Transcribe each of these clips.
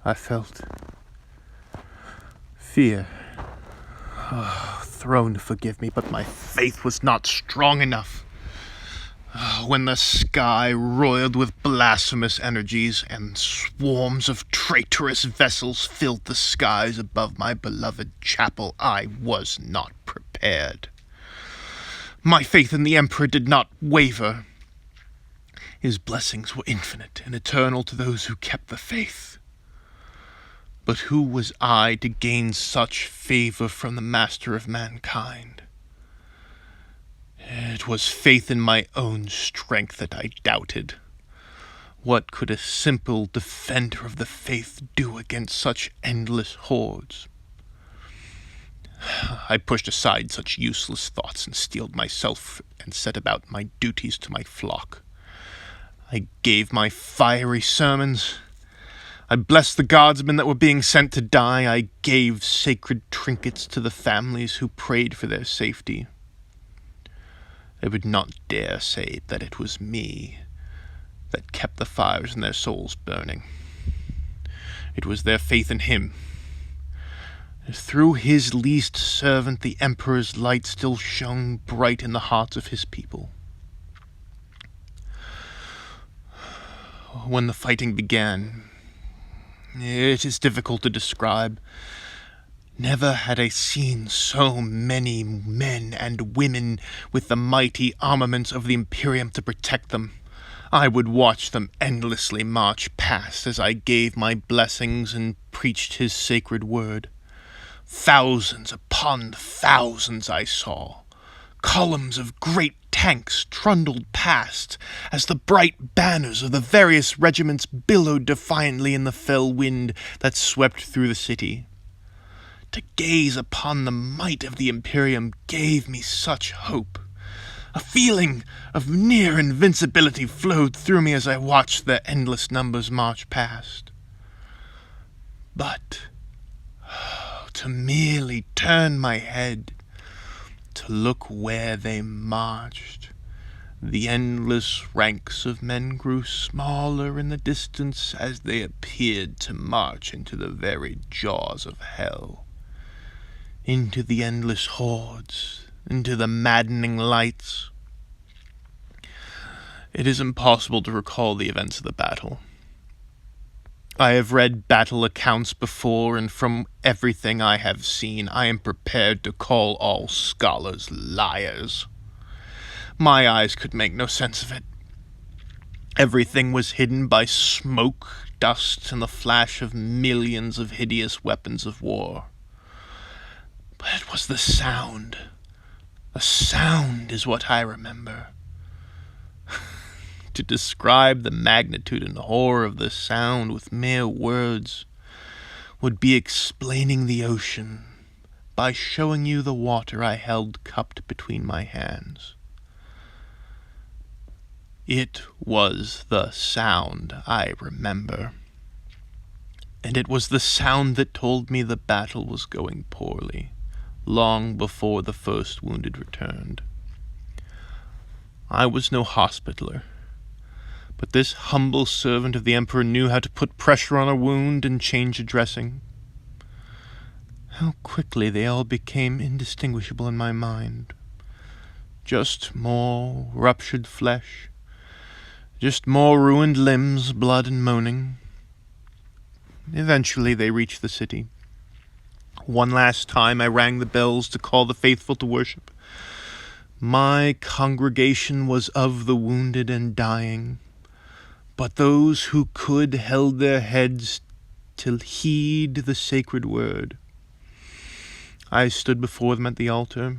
I felt fear. Throne forgive me, but my faith was not strong enough. When the sky roiled with blasphemous energies and swarms of traitorous vessels filled the skies above my beloved chapel, I was not prepared. My faith in the Emperor did not waver. His blessings were infinite and eternal to those who kept the faith. But who was I to gain such favor from the master of mankind? It was faith in my own strength that I doubted. What could a simple defender of the faith do against such endless hordes? I pushed aside such useless thoughts and steeled myself and set about my duties to my flock. I gave my fiery sermons. I blessed the guardsmen that were being sent to die. I gave sacred trinkets to the families who prayed for their safety. They would not dare say that it was me that kept the fires in their souls burning. It was their faith in him. Through his least servant, the Emperor's light still shone bright in the hearts of his people. When the fighting began, it is difficult to describe. Never had I seen so many men and women with the mighty armaments of the Imperium to protect them. I would watch them endlessly march past as I gave my blessings and preached his sacred word. Thousands upon thousands I saw. Columns of great tanks trundled past as the bright banners of the various regiments billowed defiantly in the fell wind that swept through the city. To gaze upon the might of the Imperium gave me such hope. A feeling of near invincibility flowed through me as I watched their endless numbers march past. But to merely turn my head, to look where they marched, the endless ranks of men grew smaller in the distance as they appeared to march into the very jaws of hell. Into the endless hordes, into the maddening lights. It is impossible to recall the events of the battle. I have read battle accounts before, and from everything I have seen, I am prepared to call all scholars liars. My eyes could make no sense of it. Everything was hidden by smoke, dust, and the flash of millions of hideous weapons of war. But it was the sound. The sound is what I remember. To describe the magnitude and horror of the sound with mere words would be explaining the ocean by showing you the water I held cupped between my hands. It was the sound I remember, and it was the sound that told me the battle was going poorly, long before the first wounded returned. I was no hospitaller, but this humble servant of the Emperor knew how to put pressure on a wound and change a dressing. How quickly they all became indistinguishable in my mind. Just more ruptured flesh, just more ruined limbs, blood and moaning. Eventually they reached the city. One last time I rang the bells to call the faithful to worship. My congregation was of the wounded and dying, but those who could held their heads to heed the sacred word. I stood before them at the altar,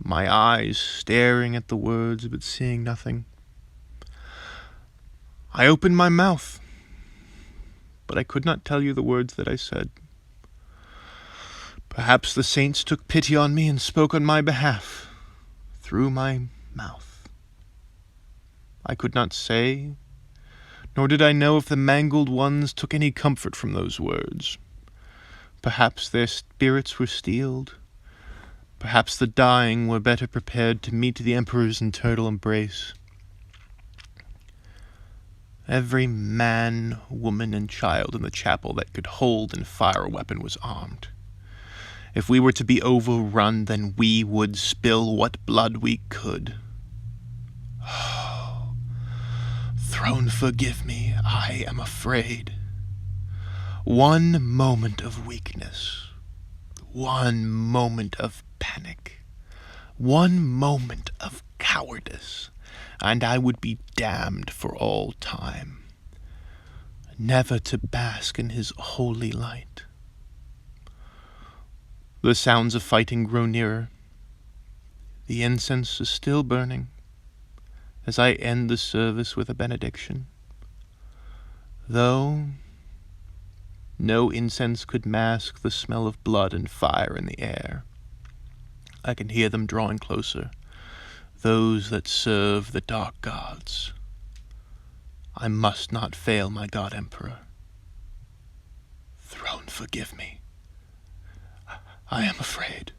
my eyes staring at the words but seeing nothing. I opened my mouth, but I could not tell you the words that I said. Perhaps the saints took pity on me and spoke on my behalf through my mouth. I could not say, nor did I know if the mangled ones took any comfort from those words. Perhaps their spirits were steeled. Perhaps the dying were better prepared to meet the Emperor's eternal embrace. Every man, woman, and child in the chapel that could hold and fire a weapon was armed. If we were to be overrun, then we would spill what blood we could. Oh, Throne, forgive me, I am afraid. One moment of weakness, one moment of panic, one moment of cowardice, and I would be damned for all time, never to bask in his holy light. The sounds of fighting grow nearer. The incense is still burning as I end the service with a benediction. Though no incense could mask the smell of blood and fire in the air, I can hear them drawing closer, those that serve the dark gods. I must not fail my God Emperor. Throne, forgive me. I am afraid.